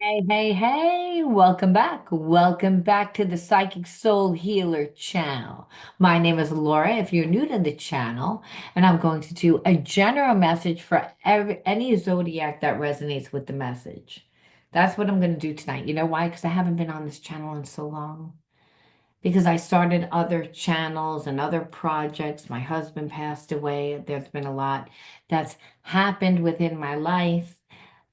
Hey, hey, hey, welcome back. Welcome back to the Psychic Soul Healer channel. My name is Laura, if you're new to the channel, and I'm going to do a general message for any zodiac that resonates with the message. That's what I'm going to do tonight. You know why? Because I haven't been on this channel in so long. Because I started other channels and other projects. My husband passed away. There's been a lot that's happened within my life.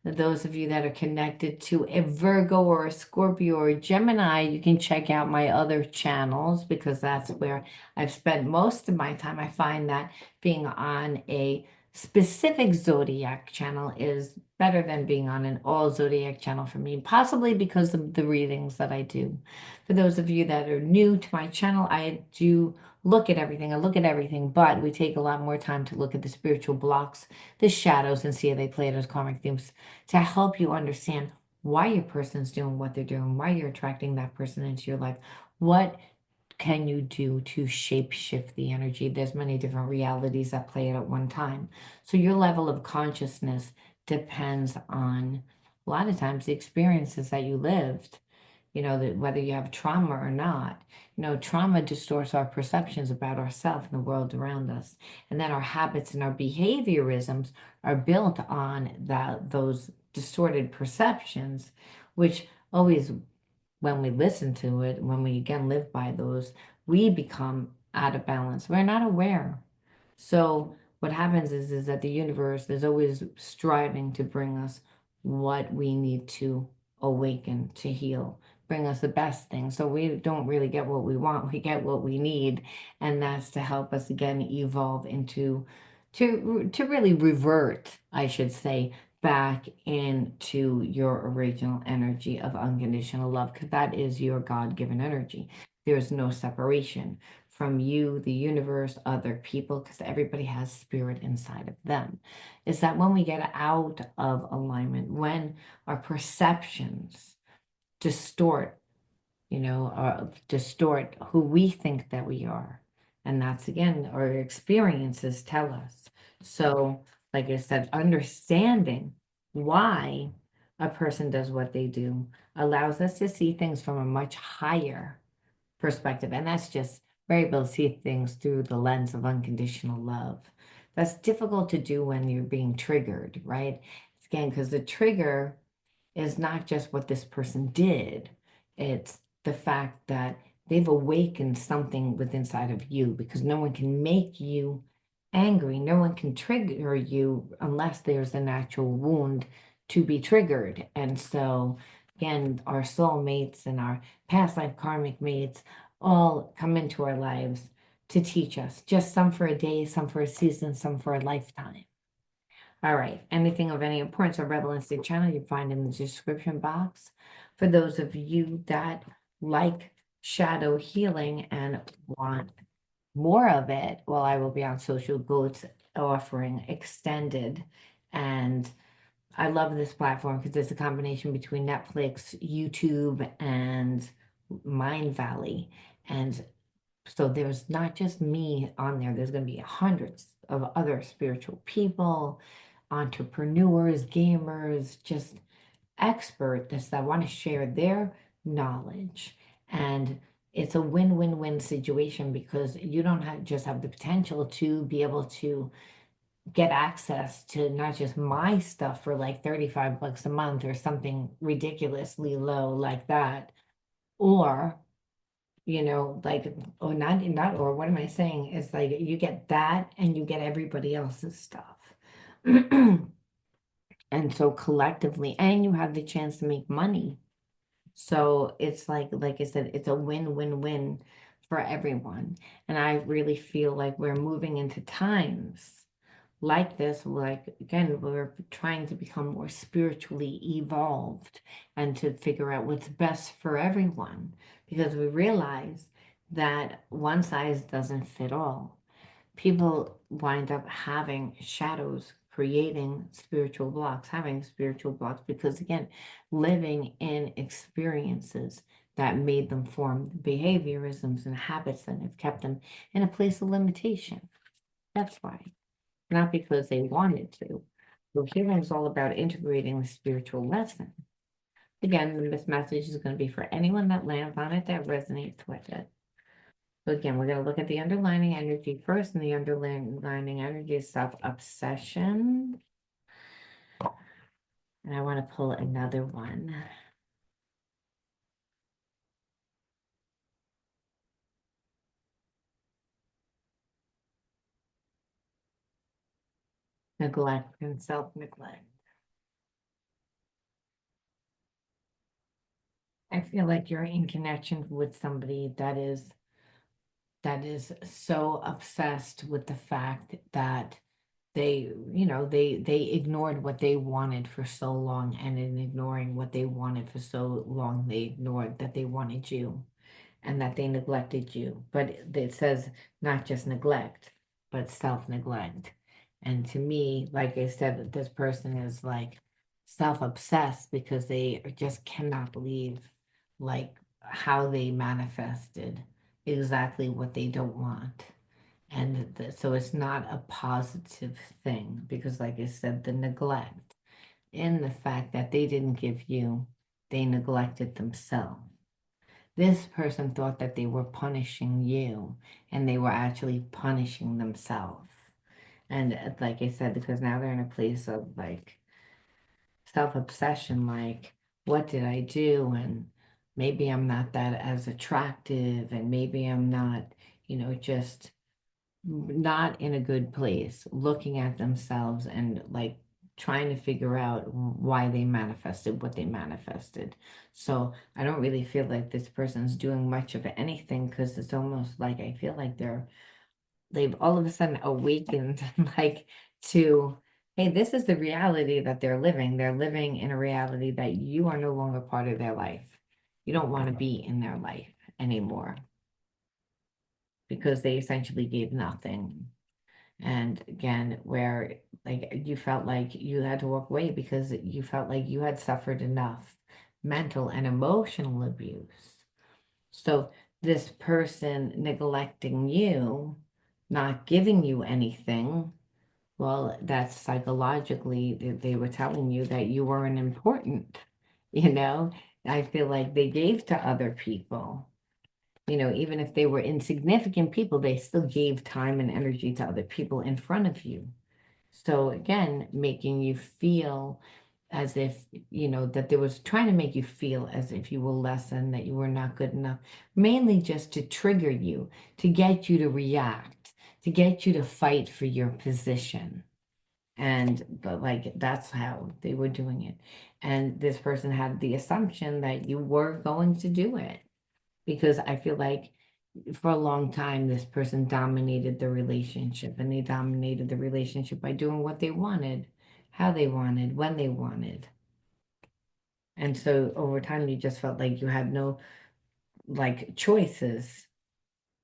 Those of you that are connected to a Virgo or a Scorpio or a Gemini, you can check out my other channels because that's where I've spent most of my time. I find that being on a specific zodiac channel is better than being on an all zodiac channel for me, possibly because of the readings that I do. For those of you that are new to my channel, I do look at everything. I look at everything, but we take a lot more time to look at the spiritual blocks, the shadows, and see how they play those karmic themes to help you understand why your person's doing what they're doing, why you're attracting that person into your life. What can you do to shape shift the energy? There's many different realities that play it at one time. So your level of consciousness depends on a lot of times the experiences that you lived. That whether you have trauma or not, trauma distorts our perceptions about ourselves and the world around us. And then our habits and our behaviorisms are built on those distorted perceptions, which always, when we listen to it, when we again live by those, we become out of balance. We're not aware. So what happens is that the universe is always striving to bring us what we need to awaken, to heal, bring us the best thing. So we don't really get what we want, we get what we need. And that's to help us again evolve into to really revert, I should say, back into your original energy of unconditional love, because that is your God-given energy. There's no separation from you, the universe, other people, because everybody has spirit inside of them. Is that when we get out of alignment, when our perceptions distort, or distort who we think that we are. And that's again, our experiences tell us. So, like I said, understanding why a person does what they do allows us to see things from a much higher perspective. And that's just we're able to see things through the lens of unconditional love. That's difficult to do when you're being triggered, right? Again, because the trigger is not just what this person did, it's the fact that they've awakened something within inside of you because no one can make you angry. No one can trigger you unless there's an actual wound to be triggered. And so, again, our soul mates and our past life karmic mates all come into our lives to teach us, just some for a day, some for a season, some for a lifetime. All right. Anything of any importance or relevance to the channel you find in the description box. For those of you that like shadow healing and want more of it, well, I will be on Social Goats offering extended. And I love this platform because it's a combination between Netflix, YouTube, and Mind Valley. And so there's not just me on there, there's going to be hundreds of other spiritual people, entrepreneurs, gamers, just experts that want to share their knowledge. And it's a win-win-win situation because you don't just have the potential to be able to get access to not just my stuff for like 35 bucks a month or something ridiculously low like that, or like, or not, or what am I saying? It's like you get that and you get everybody else's stuff. And so collectively, and you have the chance to make money. So it's like I said, it's a win-win-win for everyone. And I really feel like we're moving into times like this, like again, we're trying to become more spiritually evolved and to figure out what's best for everyone because we realize that one size doesn't fit all. People wind up having shadows, creating spiritual blocks, having spiritual blocks because, again, living in experiences that made them form behaviorisms and habits that have kept them in a place of limitation. That's why, not because they wanted to. So healing is all about integrating the spiritual lesson. Again, this message is going to be for anyone that lands on it that resonates with it. So again, we're going to look at the underlining energy first, and the underlining energy is self-obsession. And I want to pull another one. Neglect and self-neglect. I feel like you're in connection with somebody that is so obsessed with the fact that they ignored what they wanted for so long, and in ignoring what they wanted for so long, they ignored that they wanted you and that they neglected you. But it says not just neglect, but self-neglect. And to me, like I said, that this person is like self-obsessed because they just cannot believe like how they manifested exactly what they don't want. And so it's not a positive thing because, like I said, the neglect in the fact that they didn't give you, they neglected themselves. This person thought that they were punishing you, and they were actually punishing themselves. And like I said, because now they're in a place of like self-obsession, like, what did I do? And maybe I'm not that as attractive, and maybe I'm not, just not in a good place, looking at themselves and like trying to figure out why they manifested what they manifested. So I don't really feel like this person's doing much of anything because it's almost like I feel like they've all of a sudden awakened like to, hey, this is the reality that they're living. They're living in a reality that you are no longer part of their life. You don't want to be in their life anymore because they essentially gave nothing. And again, where like you felt like you had to walk away because you felt like you had suffered enough mental and emotional abuse. So this person neglecting you, not giving you anything, well, that's psychologically, they were telling you that you weren't important, you know? I feel like they gave to other people. Even if they were insignificant people, they still gave time and energy to other people in front of you. So again, making you feel as if, that they was trying to make you feel as if you were less than, that you were not good enough, mainly just to trigger you, to get you to react, to get you to fight for your position. But like that's how they were doing it. And this person had the assumption that you were going to do it because I feel like for a long time, this person dominated the relationship, and they dominated the relationship by doing what they wanted, how they wanted, when they wanted. And so over time, you just felt like you had no like choices.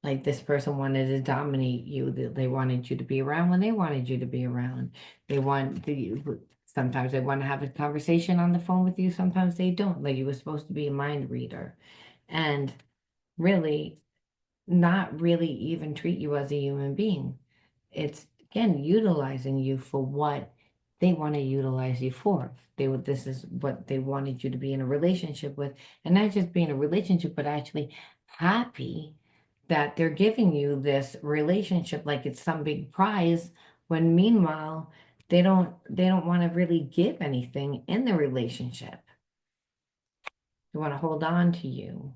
Like this person wanted to dominate you. They wanted you to be around when they wanted you to be around. They want the sometimes they want to have a conversation on the phone with you. Sometimes they don't. Like you were supposed to be a mind reader. And really not really even treat you as a human being. It's again utilizing you for what they want to utilize you for. This is what they wanted you to be in a relationship with, and not just be in a relationship, but actually happy that they're giving you this relationship like it's some big prize, when meanwhile they don't want to really give anything in the relationship. They want to hold on to you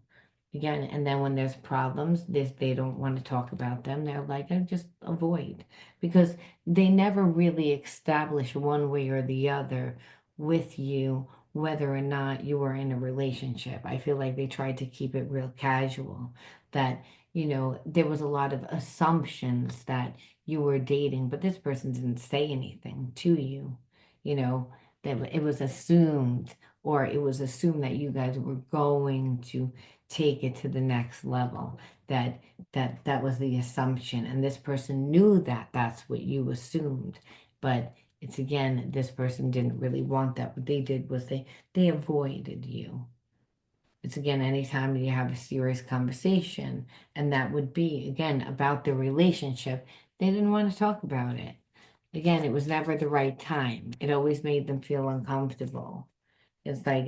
again. And then when there's problems, they don't want to talk about them. They're like, I just avoid because they never really establish one way or the other with you whether or not you were in a relationship. I feel like they tried to keep it real casual, that there was a lot of assumptions that you were dating, but this person didn't say anything to you, you know, that it was assumed, or it was assumed that you guys were going to take it to the next level, that was the assumption, and this person knew that that's what you assumed. But it's again, this person didn't really want that. What they did was they avoided you. It's again, anytime you have a serious conversation, and that would be again about the relationship, they didn't want to talk about it. Again, it was never the right time. It always made them feel uncomfortable. It's like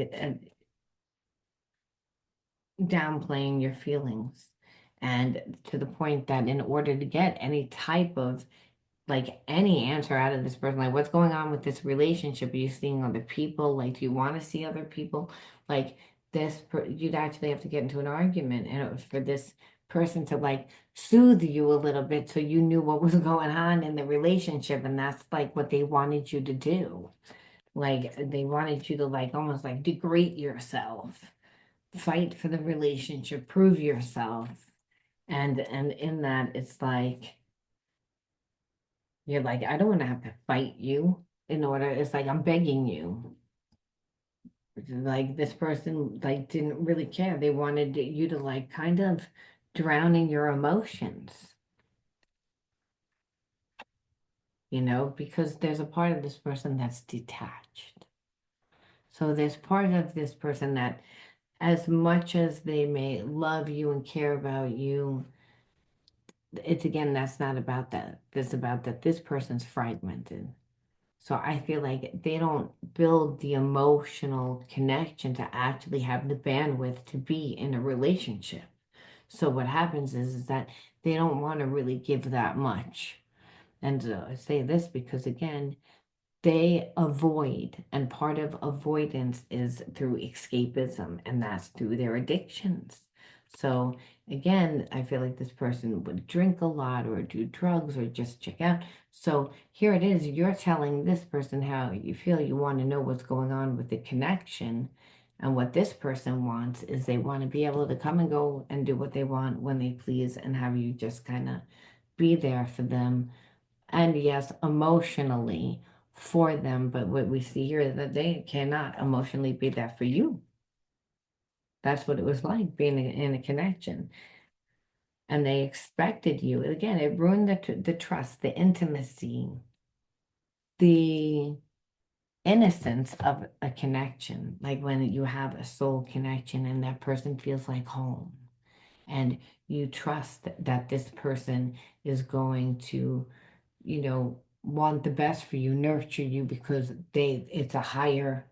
downplaying your feelings. And to the point that in order to get any type of like any answer out of this person, like what's going on with this relationship? Are you seeing other people? Like, do you want to see other people? Like you'd actually have to get into an argument and for this person to like soothe you a little bit so you knew what was going on in the relationship. And that's like what they wanted you to do. Like they wanted you to like almost like degrade yourself, fight for the relationship, prove yourself. And in that it's like you're like, I don't want to have to fight you in order. It's like I'm begging you. Like this person like didn't really care. They wanted you to like kind of drown in your emotions, because there's a part of this person that's detached. So there's part of this person that as much as they may love you and care about you, it's again, that's not about that. It's about that this person's fragmented. So I feel like they don't build the emotional connection to actually have the bandwidth to be in a relationship. So what happens is that they don't want to really give that much. And I say this because again, they avoid, and part of avoidance is through escapism, and that's through their addictions. So again, I feel like this person would drink a lot or do drugs or just check out. So here it is, you're telling this person how you feel, you want to know what's going on with the connection. And what this person wants is they want to be able to come and go and do what they want when they please and have you just kind of be there for them and yes, emotionally for them. But what we see here is that they cannot emotionally be there for you. That's what it was like being in a connection. And they expected you. Again, it ruined the trust, the intimacy, the innocence of a connection. Like when you have a soul connection and that person feels like home. And you trust that this person is going to want the best for you, nurture you because it's a higher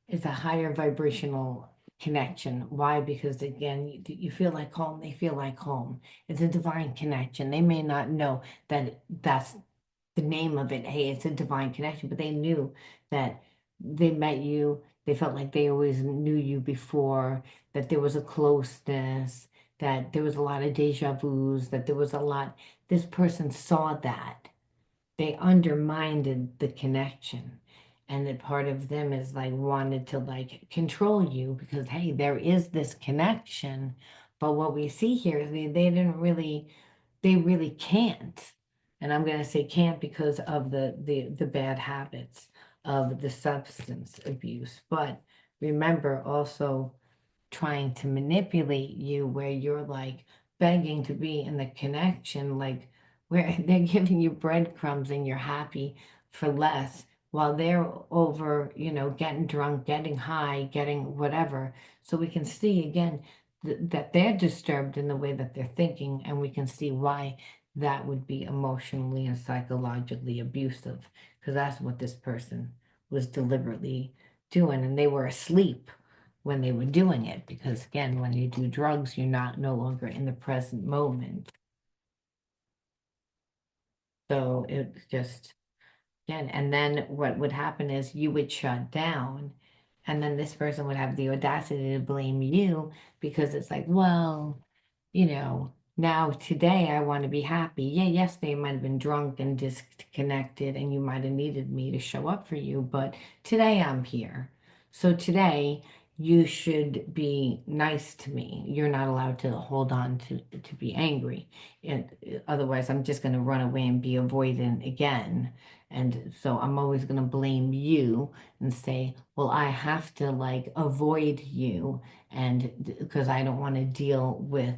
vibrational connection. Why? Because again, you feel like home, they feel like home. It's a divine connection. They may not know that that's the name of it. Hey, it's a divine connection, but they knew that they met you. They felt like they always knew you before, that there was a closeness, that there was a lot of deja vus, that there was a lot. This person saw that they undermined the connection. And that part of them is like wanted to like control you because hey, there is this connection. But what we see here is they really can't. And I'm gonna say can't because of the bad habits of the substance abuse. But remember also trying to manipulate you where you're like begging to be in the connection, like where they're giving you breadcrumbs and you're happy for less while they're over, getting drunk, getting high, getting whatever. So we can see again that they're disturbed in the way that they're thinking, and we can see why that would be emotionally and psychologically abusive because that's what this person was deliberately doing, and they were asleep when they were doing it because again when you do drugs you're not no longer in the present moment, so it just again and then what would happen is you would shut down and then this person would have the audacity to blame you because it's like well now today I want to be happy. Yeah, yesterday I might have been drunk and disconnected, and you might have needed me to show up for you, but today I'm here. So today you should be nice to me. You're not allowed to hold on to be angry. And otherwise I'm just going to run away and be avoidant again. And so I'm always going to blame you and say, well, I have to like avoid you and because I don't want to deal with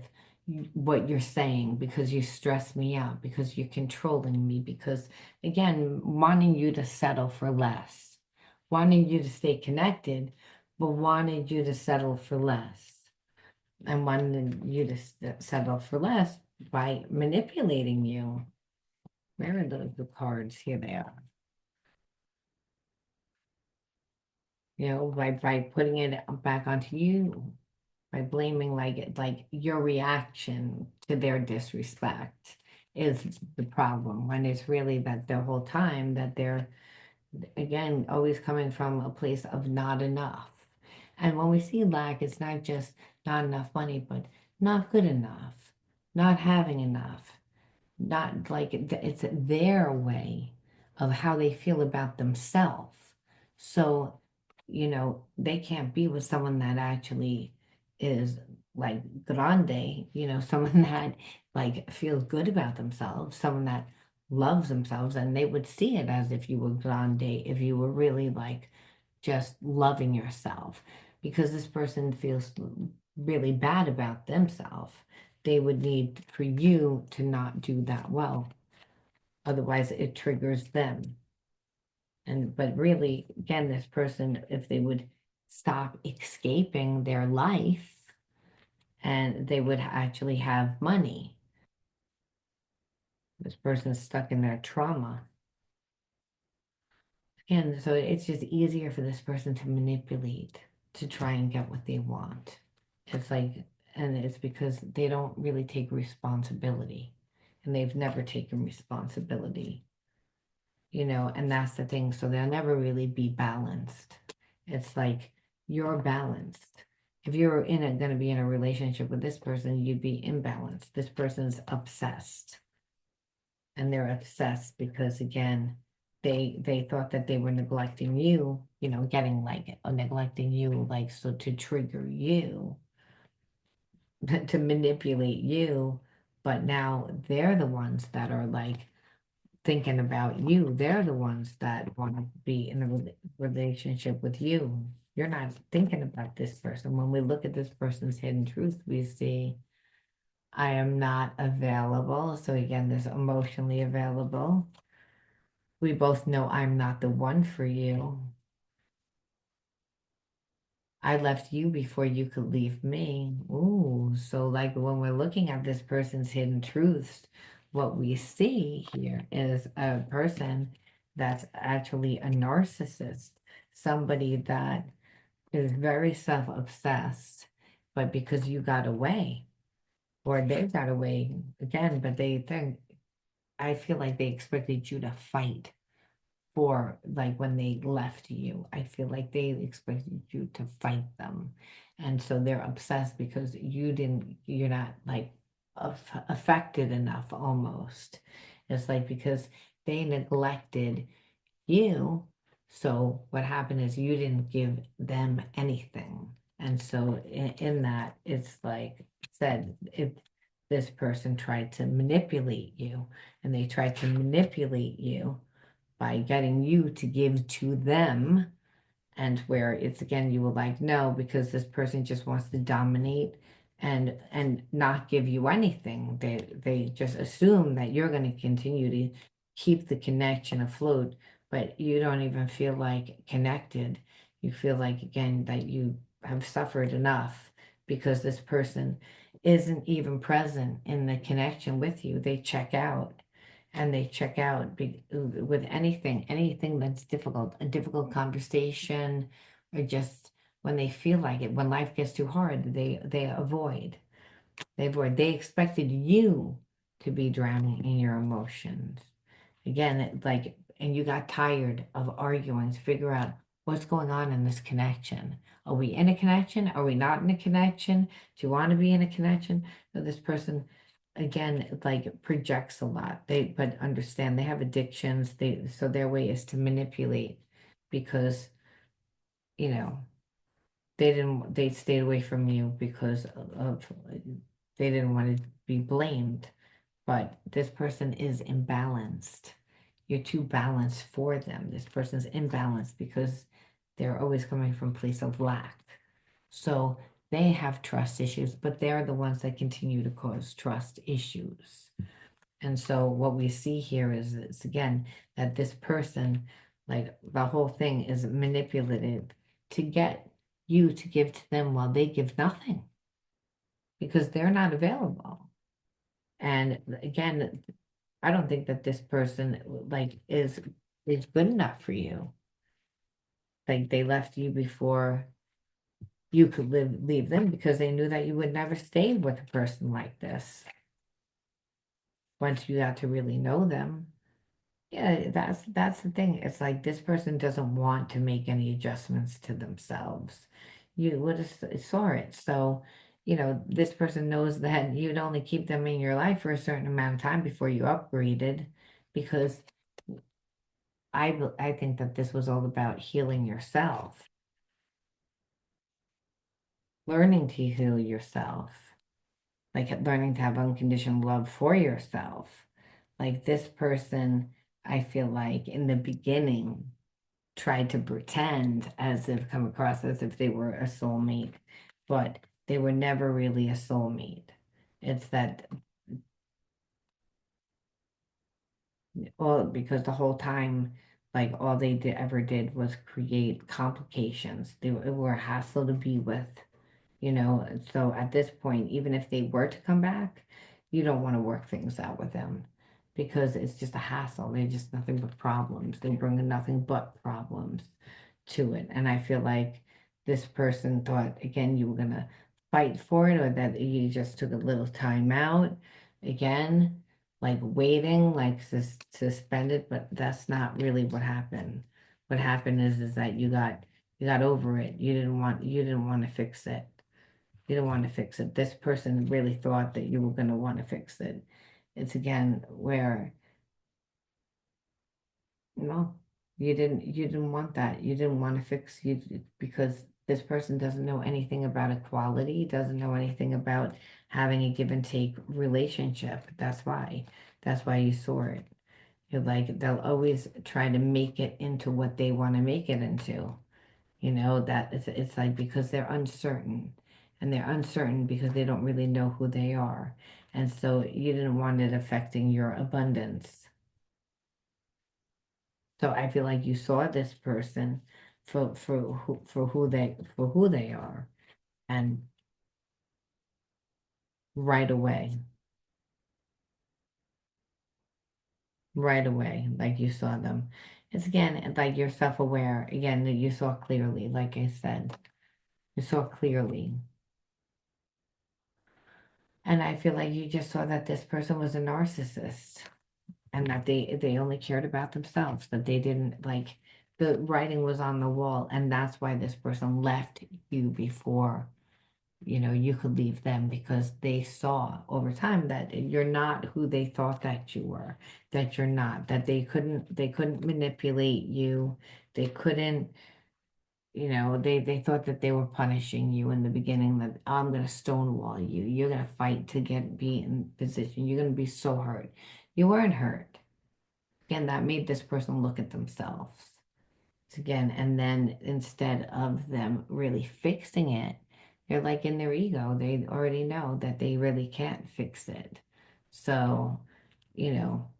what you're saying because you stress me out, because you're controlling me, because again, wanting you to settle for less, wanting you to stay connected, but wanted you to settle for less and wanted you to settle for less by manipulating you. Where are the cards? Here they are. By putting it back onto you. by blaming like your reaction to their disrespect is the problem, when it's really that the whole time that they're, again, always coming from a place of not enough. And when we see lack, it's not just not enough money, but not good enough, not having enough, not like it's their way of how they feel about themselves. So, they can't be with someone that actually is like grande, someone that like feels good about themselves, someone that loves themselves, and they would see it as if you were grande, if you were really like just loving yourself, because this person feels really bad about themselves. They would need for you to not do that well. Otherwise, it triggers them. But really, again, this person, if they would stop escaping their life, and they would actually have money. This person's stuck in their trauma. And so it's just easier for this person to manipulate to try and get what they want. It's like, and it's because they don't really take responsibility, and they've never taken responsibility, and that's the thing. So they'll never really be balanced. It's like you're balanced. If you're going to be in a relationship with this person, you'd be imbalanced. This person's obsessed, and they're obsessed because, again, they thought that they were neglecting you, getting like neglecting you, like, so to trigger you, to manipulate you. But now they're the ones that are like thinking about you. They're the ones that want to be in a relationship with you. You're not thinking about this person. When we look at this person's hidden truth, we see, I am not available. So again, this emotionally available. We both know I'm not the one for you. I left you before you could leave me. Ooh, so like when we're looking at this person's hidden truths, what we see here is a person that's actually a narcissist, somebody that is very self-obsessed, but because you got away, or they got away again, but they think, I feel like they expected you to fight for, like, when they left you. I feel like they expected you to fight them. And so they're obsessed because you're not like affected enough almost. It's like because they neglected you. So what happened is you didn't give them anything. And so in that, it's like said, if this person tried to manipulate you, and they tried to manipulate you by getting you to give to them, and where it's, again, you were like, no, because this person just wants to dominate and not give you anything. They just assume that you're going to continue to keep the connection afloat, but you don't even feel like connected. You feel like, again, that you have suffered enough because this person isn't even present in the connection with you. They check out, and they check out with anything that's difficult, a difficult conversation, or just when they feel like it, when life gets too hard, they avoid. They expected you to be drowning in your emotions. Again, like, and you got tired of arguing to figure out what's going on in this connection. Are we in a connection? Are we not in a connection? Do you want to be in a connection? So this person, again, like, projects a lot. But understand they have addictions. So their way is to manipulate, because, you know, they stayed away from you because of they didn't want to be blamed. But this person is imbalanced. You're too balanced for them. This person's imbalanced because they're always coming from a place of lack. So they have trust issues, but they're the ones that continue to cause trust issues. And so what we see here is again, that this person, like, the whole thing is manipulative to get you to give to them while they give nothing because they're not available. And again, I don't think that this person like is good enough for you. Like, they left you before you could leave them because they knew that you would never stay with a person like this once you got to really know them. Yeah, that's the thing. It's like this person doesn't want to make any adjustments to themselves. You would have saw it. So, this person knows that you'd only keep them in your life for a certain amount of time before you upgraded, because I think that this was all about healing yourself, learning to heal yourself, like learning to have unconditional love for yourself. Like this person, I feel like in the beginning tried to pretend as if come across as if they were a soulmate, but they were never really a soulmate. It's that, well, because the whole time, like all they ever did was create complications. They were a hassle to be with. So at this point, even if they were to come back, you don't want to work things out with them because it's just a hassle. They're just nothing but problems. They bring nothing but problems to it. And I feel like this person thought, again, you were going to fight for it, or that you just took a little time out again, like waiting, like suspended, but that's not really what happened. What happened is that you got over it. You didn't want to fix it. You don't want to fix it. This person really thought that you were going to want to fix it. It's again where, no, you didn't want that. You didn't want to fix you because this person doesn't know anything about equality, doesn't know anything about having a give and take relationship. That's why you saw it. You're like, they'll always try to make it into what they want to make it into. That it's like because they're uncertain, and they're uncertain because they don't really know who they are. And so you didn't want it affecting your abundance. So I feel like you saw this person for who they are, and right away, right away, like you saw them. It's again like you're self-aware. Again, that you saw clearly, like I said, you saw clearly. And I feel like you just saw that this person was a narcissist, and that they only cared about themselves, that they didn't like, the writing was on the wall, and that's why this person left you before you could leave them, because they saw over time that you're not who they thought that you were, that you're not, that they couldn't manipulate you, they couldn't, they thought that they were punishing you in the beginning, that, "Oh, I'm going to stonewall you, you're going to fight to be in position, you're going to be so hurt." You weren't hurt. Again, that made this person look at themselves. Again, and then instead of them really fixing it, they're like in their ego. They already know that they really can't fix it. So, you know,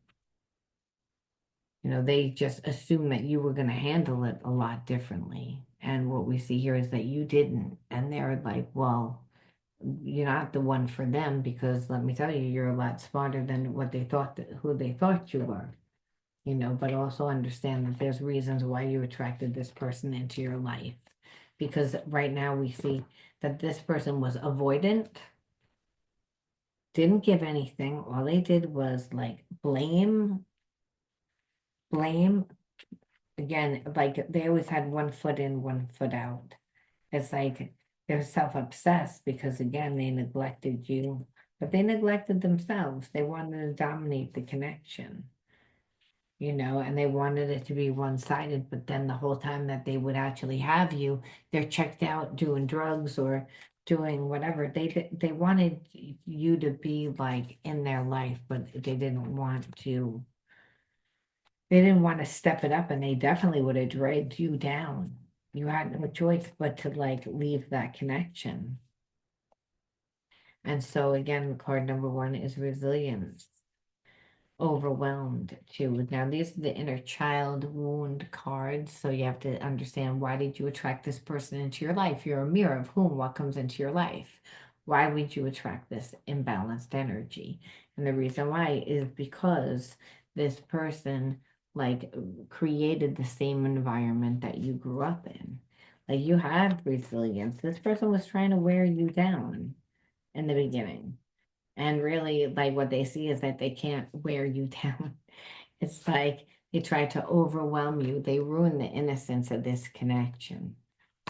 they just assume that you were going to handle it a lot differently. And what we see here is that you didn't. And they're like, well, you're not the one for them, because let me tell you, you're a lot smarter than what they thought, who they thought you were. But also understand that there's reasons why you attracted this person into your life. Because right now we see that this person was avoidant, didn't give anything. All they did was like blame. Again, like they always had one foot in, one foot out. It's like they're self-obsessed because, again, they neglected you, but they neglected themselves. They wanted to dominate the connection. And they wanted it to be one-sided, but then the whole time that they would actually have you, they're checked out doing drugs or doing whatever. They wanted you to be like in their life, but they didn't want to step it up, and they definitely would have dragged you down. You had no choice but to like leave that connection. And so again, card number one is resilience. Overwhelmed too. Now, these are the inner child wound cards. So you have to understand, why did you attract this person into your life? You're a mirror of what comes into your life. Why would you attract this imbalanced energy? And the reason why is because this person like created the same environment that you grew up in. Like you had resilience. This person was trying to wear you down in the beginning. And really, like what they see is that they can't wear you down. It's like they try to overwhelm you. They ruin the innocence of this connection.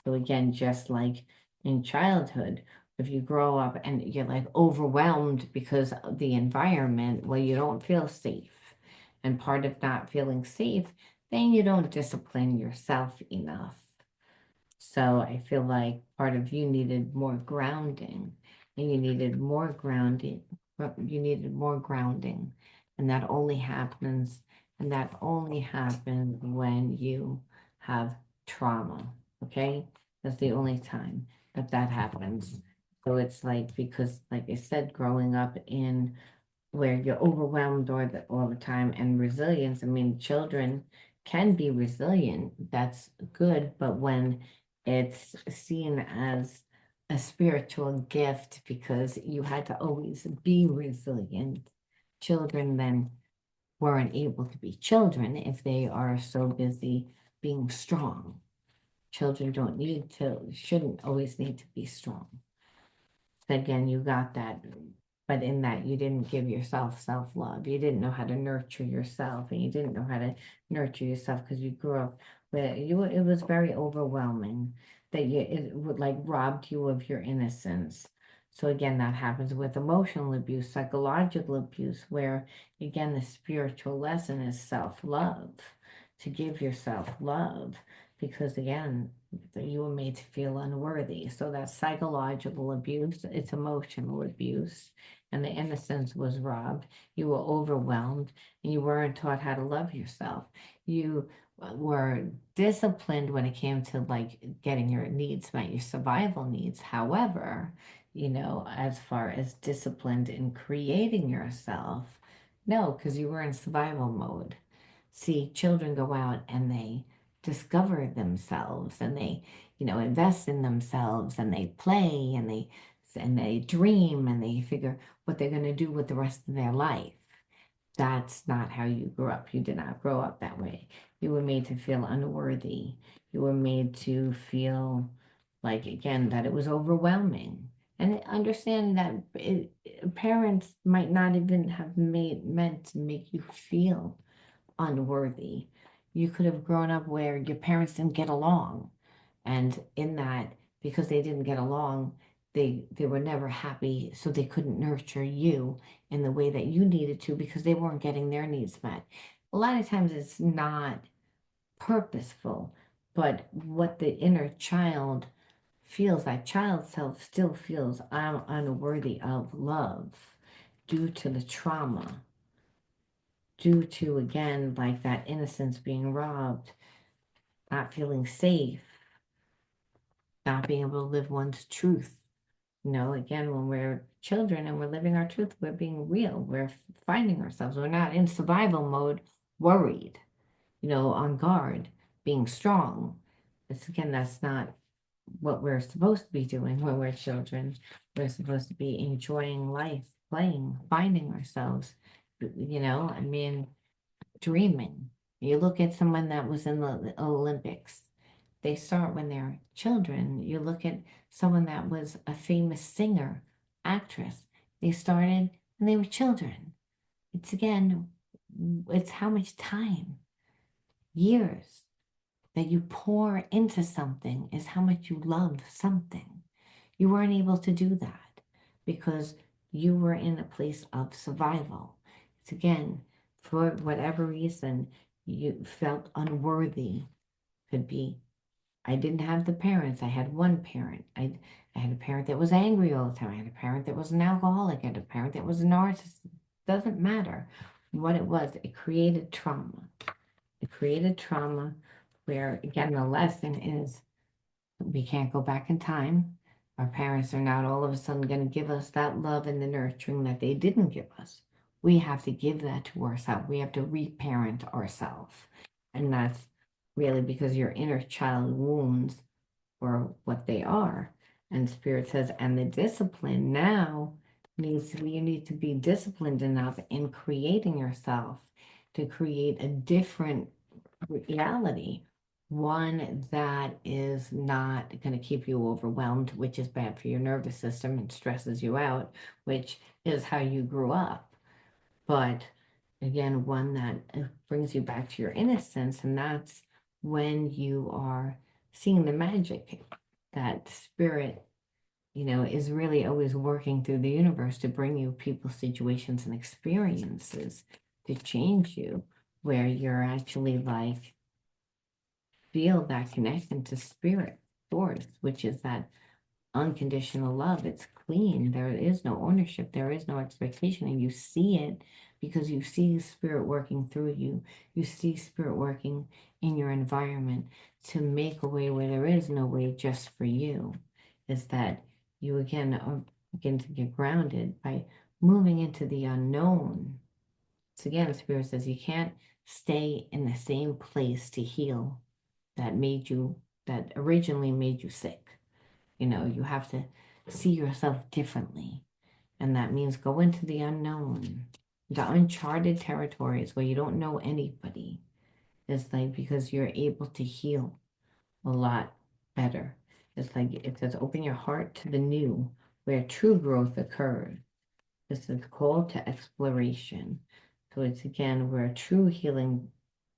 So again, just like in childhood, if you grow up and you're like overwhelmed because of the environment, well, you don't feel safe. And part of not feeling safe, then you don't discipline yourself enough. So I feel like part of you needed more grounding and you needed more grounding. You needed more grounding. And that only happens, and that only happens when you have trauma. Okay. That's the only time that that happens. So it's like, because like I said, growing up in where you're overwhelmed all the time and resilience. I mean, children can be resilient. That's good. But when it's seen as a spiritual gift because you had to always be resilient, children then weren't able to be children if they are so busy being strong. Children shouldn't always need to be strong. Again, you got that, but in that you didn't give yourself self-love. You didn't know how to nurture yourself, and you didn't know how to nurture yourself because you grew up with you. It was very overwhelming that it would like robbed you of your innocence. So again, that happens with emotional abuse, psychological abuse, where again the spiritual lesson is self-love, to give yourself love, because again that you were made to feel unworthy. So that's psychological abuse, it's emotional abuse, and the innocence was robbed. You were overwhelmed and you weren't taught how to love yourself. You were disciplined when it came to like getting your needs met, your survival needs. However, as far as disciplined in creating yourself, no, because you were in survival mode. See, children go out and they discover themselves and they, invest in themselves and they play and they dream and they figure what they're going to do with the rest of their life. That's not how you grew up. You did not grow up that way. You were made to feel unworthy. You were made to feel like, again, that it was overwhelming. And understand that parents might not even have meant to make you feel unworthy. You could have grown up where your parents didn't get along. And in that, because they didn't get along, they were never happy, so they couldn't nurture you in the way that you needed to because they weren't getting their needs met. A lot of times it's not purposeful, but what the inner child feels, that child self still feels, I'm unworthy of love due to the trauma, due to, again, like that innocence being robbed, not feeling safe, not being able to live one's truth. Again, when we're children and we're living our truth, we're being real. We're finding ourselves. We're not in survival mode, worried, on guard, being strong. That's not what we're supposed to be doing when we're children. We're supposed to be enjoying life, playing, finding ourselves, I mean, dreaming. You look at someone that was in the Olympics, they start when they're children. You look at someone that was a famous singer, actress, they started when they were children. It's again, it's how much time, years that you pour into something is how much you love something. You weren't able to do that because you were in a place of survival. It's again, for whatever reason, you felt unworthy. Could be, I didn't have the parents. I had one parent. I had a parent that was angry all the time. I had a parent that was an alcoholic. I had a parent that was a narcissist. Doesn't matter what it was. It created trauma. It created trauma where, again, the lesson is we can't go back in time. Our parents are not all of a sudden going to give us that love and the nurturing that they didn't give us. We have to give that to ourselves. We have to reparent ourselves. And that's really because your inner child wounds or what they are. And Spirit says, and the discipline now you need to be disciplined enough in creating yourself to create a different reality one that is not going to keep you overwhelmed, which is bad for your nervous system and stresses you out, which is how you grew up. But again, one that brings you back to your innocence, and that's when you are seeing the magic that spirit, is really always working through the universe to bring you people, situations, and experiences to change you, where you're actually like feel that connection to spirit source, which is that unconditional love. It's clean. There is no ownership. There is no expectation. And you see it because you see spirit working through you. You see spirit working in your environment to make a way where there is no way just for you. Is that you again are begin to get grounded by moving into the unknown. So again, spirit says you can't stay in the same place to heal that made you, that originally made you sick. You have to see yourself differently. And that means go into the unknown, the uncharted territories where you don't know anybody. It's like because you're able to heal a lot better. It's like it says, open your heart to the new, where true growth occurs. This is called to exploration. So it's again where true healing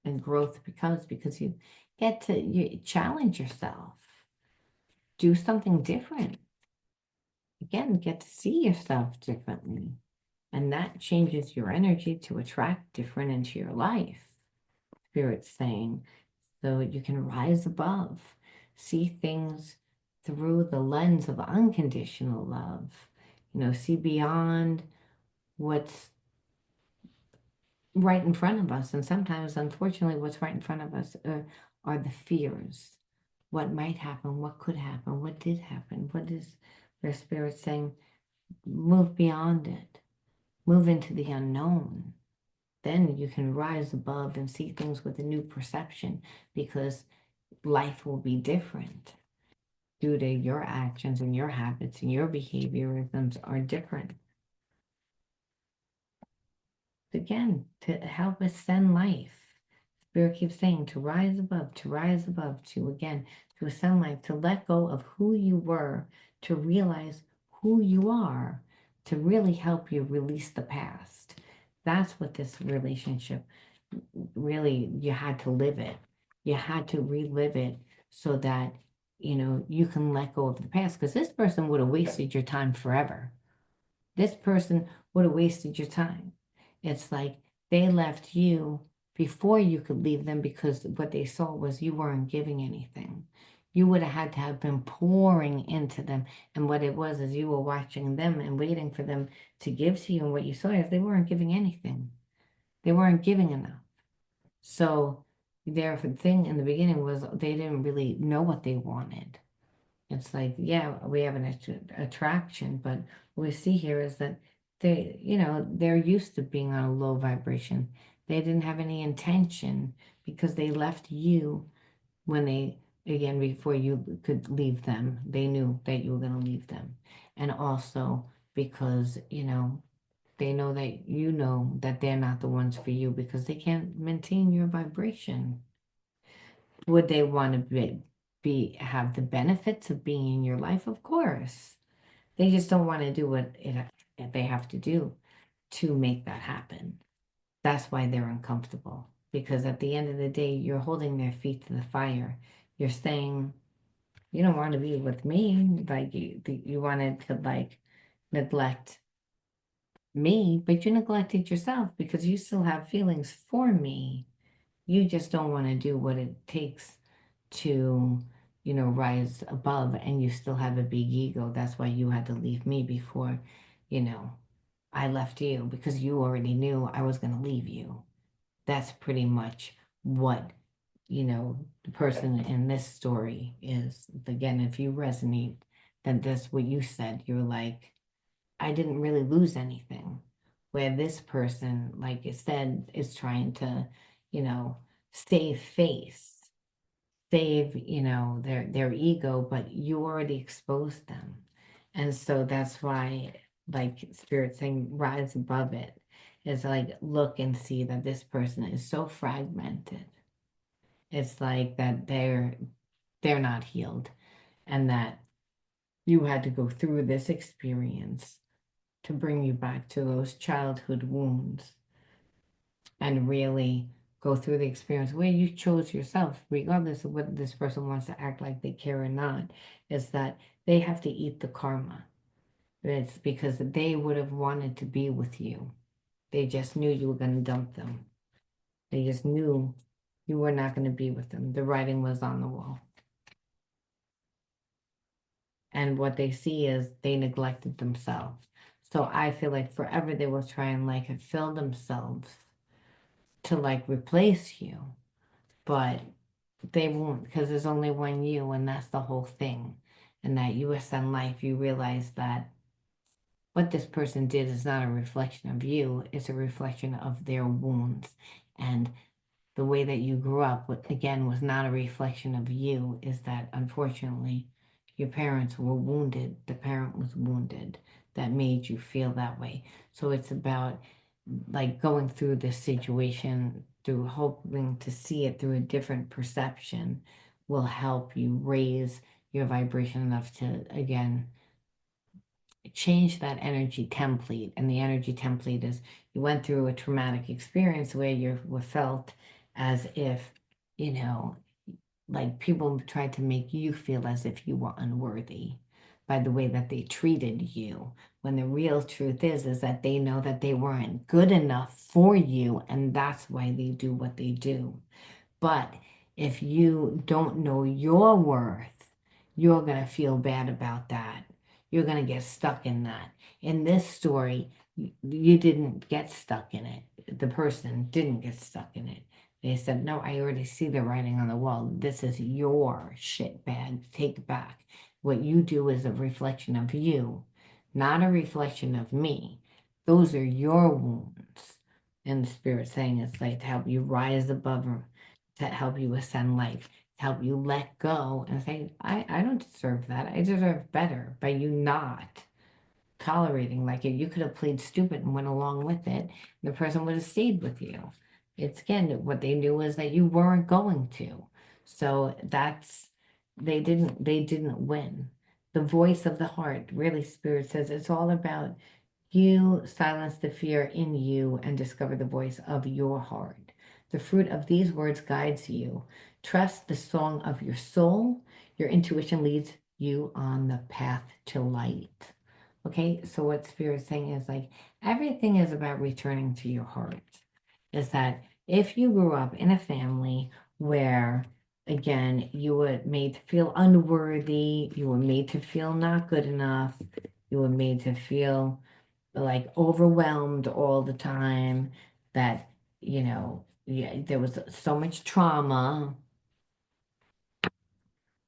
and growth becomes because you get to challenge yourself, do something different. Again, get to see yourself differently. And that changes your energy to attract different into your life. Spirit's saying, so you can rise above, see things through the lens of unconditional love, see beyond what's right in front of us. And sometimes, unfortunately, what's right in front of us are the fears. What might happen? What could happen? What did happen? What is their spirit saying? Move beyond it, move into the unknown. Then you can rise above and see things with a new perception because life will be different due to your actions and your habits and your behaviorisms are different. Again, to help ascend life. Spirit keeps saying to rise above, to again, to ascend life, to let go of who you were, to realize who you are, to really help you release the past. That's what this relationship really, you had to live it. You had to relive it so that, you can let go of the past because this person would have wasted your time forever. This person would have wasted your time. It's like they left you before you could leave them because what they saw was you weren't giving anything. You would have had to have been pouring into them. And what it was is you were watching them and waiting for them to give to you. And what you saw is they weren't giving anything. They weren't giving enough. So their thing in the beginning was they didn't really know what they wanted. It's like, yeah, we have an attraction, but what we see here is that they're used to being on a low vibration. They didn't have any intention because they left you when again, before you could leave them, they knew that you were going to leave them. And also because, they know that you know that they're not the ones for you because they can't maintain your vibration. Would they want to have the benefits of being in your life? Of course. They just don't want to do what they have to do to make that happen. That's why they're uncomfortable. Because at the end of the day, you're holding their feet to the fire. You're saying, you don't want to be with me. Like you wanted to like neglect me, but you neglected yourself because you still have feelings for me. You just don't want to do what it takes to, rise above, and you still have a big ego. That's why you had to leave me before, you know, I left you because you already knew I was going to leave you. That's pretty much what, the person in this story is. Again, if you resonate, then that's what you said. You're like, I didn't really lose anything. Where this person, like you said, is trying to, you know, save face, save, their ego, but you already exposed them. And so that's why, like Spirit saying, rise above it is like look and see that this person is so fragmented. It's like that they're not healed, and that you had to go through this experience to bring you back to those childhood wounds and really go through the experience where you chose yourself, regardless of whether this person wants to act like they care or not, is that they have to eat the karma. It's because they would have wanted to be with you. They just knew you were going to dump them. They just knew you were not going to be with them. The writing was on the wall. And what they see is they neglected themselves. So I feel like forever they will try and like fill themselves to like replace you, but they won't, because there's only one you, and that's the whole thing. And that you ascend life, you realize that what this person did is not a reflection of you, it's a reflection of their wounds. And the way that you grew up, again, was not a reflection of you, is that unfortunately your parents were wounded, the parent was wounded, that made you feel that way. So it's about like going through this situation through hoping to see it through a different perception will help you raise your vibration enough to, again, change that energy template. And the energy template is you went through a traumatic experience where you were felt as if, you know, like people tried to make you feel as if you were unworthy by the way that they treated you. When the real truth is that they know that they weren't good enough for you, and that's why they do what they do. But if you don't know your worth, you're going to feel bad about that. You're going to get stuck in that. In this story, you didn't get stuck in it. The person didn't get stuck in it. They said, no, I already see the writing on the wall. This is your shit bag. Take it back. What you do is a reflection of you, not a reflection of me. Those are your wounds. And the spirit saying it's like to help you rise above them, to help you ascend life, to help you let go and say, I don't deserve that. I deserve better by you not tolerating like it. You could have played stupid and went along with it. And the person would have stayed with you. It's again, what they knew was that you weren't going to. So they didn't win. The voice of the heart, really, spirit says it's all about you silence the fear in you and discover the voice of your heart. The fruit of these words guides you. Trust the song of your soul. Your intuition leads you on the path to light. Okay, so what Spirit's saying is like everything is about returning to your heart. Is that if you grew up in a family where, again, you were made to feel unworthy, you were made to feel not good enough, you were made to feel like overwhelmed all the time, that, yeah, there was so much trauma,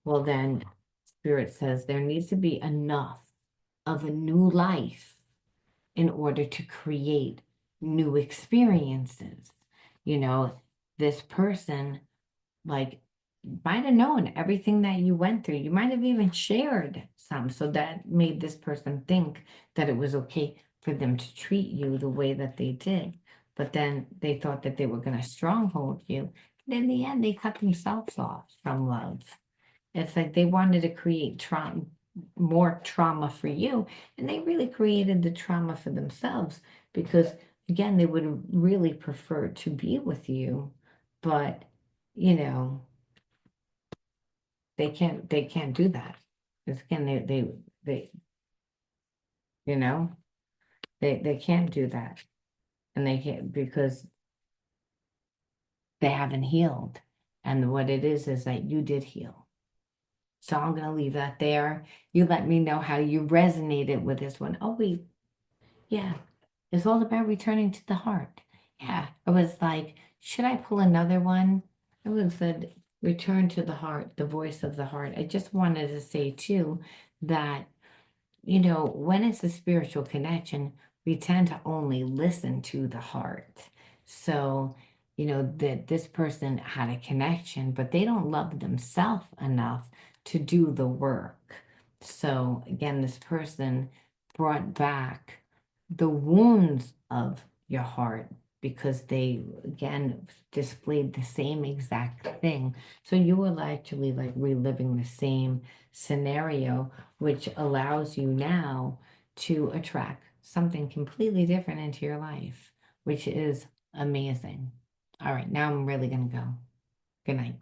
well, then Spirit says there needs to be enough of a new life in order to create new experiences. You know, this person like might have known everything that you went through. You might have even shared some. So that made this person think that it was okay for them to treat you the way that they did. But then they thought that they were going to stronghold you. And in the end, they cut themselves off from love. It's like they wanted to create trauma, more trauma for you, and they really created the trauma for themselves because, again, they would really prefer to be with you, but you know they can't do that. Because again, they you know they can't do that, and they can't because they haven't healed. And what it is that you did heal. So I'm going to leave that there. You let me know how you resonated with this one. Oh, wait. Yeah. It's all about returning to the heart. Yeah. I was like, should I pull another one? I would have said, return to the heart, the voice of the heart. I just wanted to say, too, that when it's a spiritual connection, we tend to only listen to the heart. So, that this person had a connection, but they don't love themselves enough to do the work. So, again, this person brought back the wounds of your heart, because they again displayed the same exact thing. So you were actually like reliving the same scenario, which allows you now to attract something completely different into your life, which is amazing. All right, now I'm really gonna go. Good night.